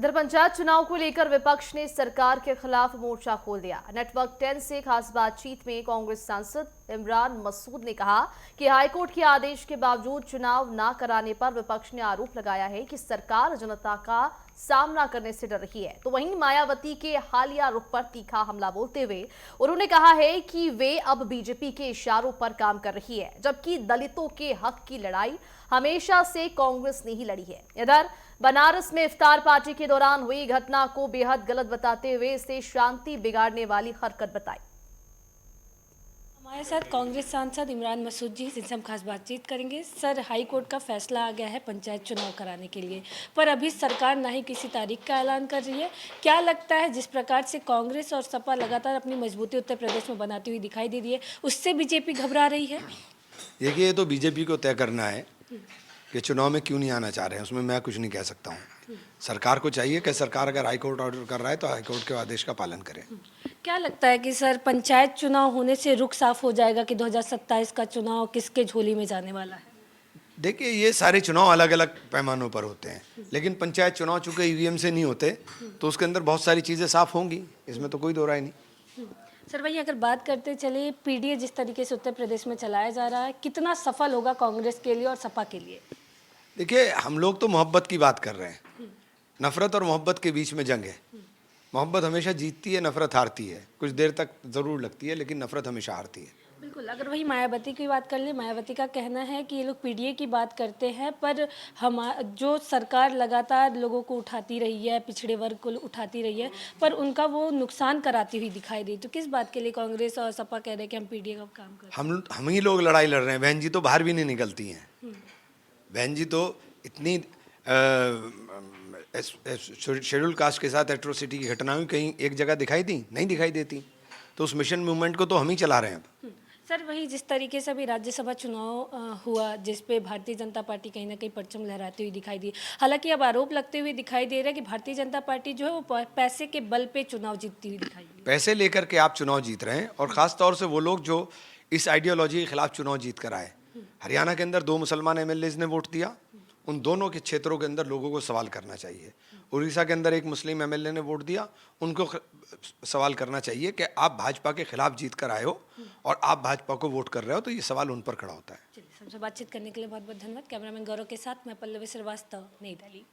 इधर पंचायत चुनाव को लेकर विपक्ष ने सरकार के खिलाफ मोर्चा खोल दिया। नेटवर्क 10 से खास बातचीत में कांग्रेस सांसद इमरान मसूद ने कहा कि हाईकोर्ट के आदेश के बावजूद चुनाव न कराने पर विपक्ष ने आरोप लगाया है कि सरकार जनता का सामना करने से डर रही है। तो वहीं मायावती के हालिया रुख पर तीखा हमला बोलते हुए उन्होंने कहा है कि वे अब बीजेपी के इशारों पर काम कर रही है, जबकि दलितों के हक की लड़ाई हमेशा से कांग्रेस ने ही लड़ी है। इधर बनारस में इफ्तार पार्टी के दौरान हुई घटना को बेहद गलत बताते हुए इसे शांति बिगाड़ने वाली हरकत बताई। हमारे साथ कांग्रेस सांसद इमरान मसूद जी, जिनसे हम खास बातचीत करेंगे। सर, हाई कोर्ट का फैसला आ गया है पंचायत चुनाव कराने के लिए, पर अभी सरकार ना ही किसी तारीख का ऐलान कर रही है। क्या लगता है, जिस प्रकार से कांग्रेस और सपा लगातार अपनी मजबूती उत्तर प्रदेश में बनाती हुई दिखाई दे रही है, उससे बीजेपी घबरा रही है? देखिए, ये तो बीजेपी को तय करना है कि चुनाव में क्यों नहीं आना चाह रहे हैं, उसमें मैं कुछ नहीं कह सकता हूँ। सरकार को चाहिए कि सरकार अगर हाईकोर्ट ऑर्डर कर रहा है तो हाईकोर्ट के आदेश का पालन करें। क्या लगता है कि सर, पंचायत चुनाव होने से रुख साफ हो जाएगा कि 2027 का चुनाव किसके झोली में जाने वाला है? देखिए, ये सारे चुनाव अलग अलग पैमानों पर होते हैं, लेकिन पंचायत चुनाव चूंकि ईवीएम से नहीं होते तो उसके अंदर बहुत सारी चीज़ें साफ होंगी, इसमें तो कोई दो राय नहीं। सर, वही अगर बात करते चले, पीडीए जिस तरीके से उत्तर प्रदेश में चलाया जा रहा है, कितना सफल होगा कांग्रेस के लिए और सपा के लिए? देखिए, हम लोग तो मोहब्बत की बात कर रहे हैं। नफरत और मोहब्बत के बीच में जंग है। मोहब्बत हमेशा जीतती है, नफरत हारती है। कुछ देर तक ज़रूर लगती है, लेकिन नफरत हमेशा हारती है। बिल्कुल। अगर वही मायावती की बात कर ले, मायावती का कहना है कि ये लोग पीडीए की बात करते हैं, पर जो सरकार लगातार लोगों को उठाती रही है, पिछड़े वर्ग को उठाती रही है, पर उनका वो नुकसान कराती हुई दिखाई दी। तो किस बात के लिए कांग्रेस और सपा कह रहे हैं कि हम पीडीए का काम कर रहे हैं? हम ही लोग लड़ाई लड़ रहे हैं। बहन जी तो बाहर भी नहीं निकलती हैं। बहन जी तो इतनी शेड्यूल कास्ट के साथ एट्रोसिटी की घटनाएं कहीं एक जगह दिखाई दी नहीं दिखाई देती। तो उस मिशन मूवमेंट को तो हम ही चला रहे हैं अब। सर, वही जिस तरीके से अभी राज्यसभा चुनाव हुआ, जिस पे भारतीय जनता पार्टी कहीं ना कहीं परचम लहराती हुई दिखाई दी। हालांकि अब आरोप लगते हुए दिखाई दे रहा है कि भारतीय जनता पार्टी जो है वो पैसे के बल पे चुनाव जीतती हुई दिखाई दी। पैसे लेकर के आप चुनाव जीत रहे हैं, और ख़ास तौर से वो लोग जो इस आइडियोलॉजी के खिलाफ चुनाव जीत कर आए। हरियाणा के अंदर 2 मुसलमान एमएलएज ने वोट दिया। उन दोनों के क्षेत्रों के अंदर लोगों को सवाल करना चाहिए। उड़ीसा के अंदर एक मुस्लिम एमएलए ने वोट दिया। उनको सवाल करना चाहिए कि आप भाजपा के खिलाफ जीत कर आए हो और आप भाजपा को वोट कर रहे हो, तो ये सवाल उन पर खड़ा होता है। चलिए, सबसे बातचीत करने के लिए बहुत बहुत धन्यवाद। कैमरामैन गौरव के साथ मैं पल्लवी श्रीवास्तव, नई दिल्ली।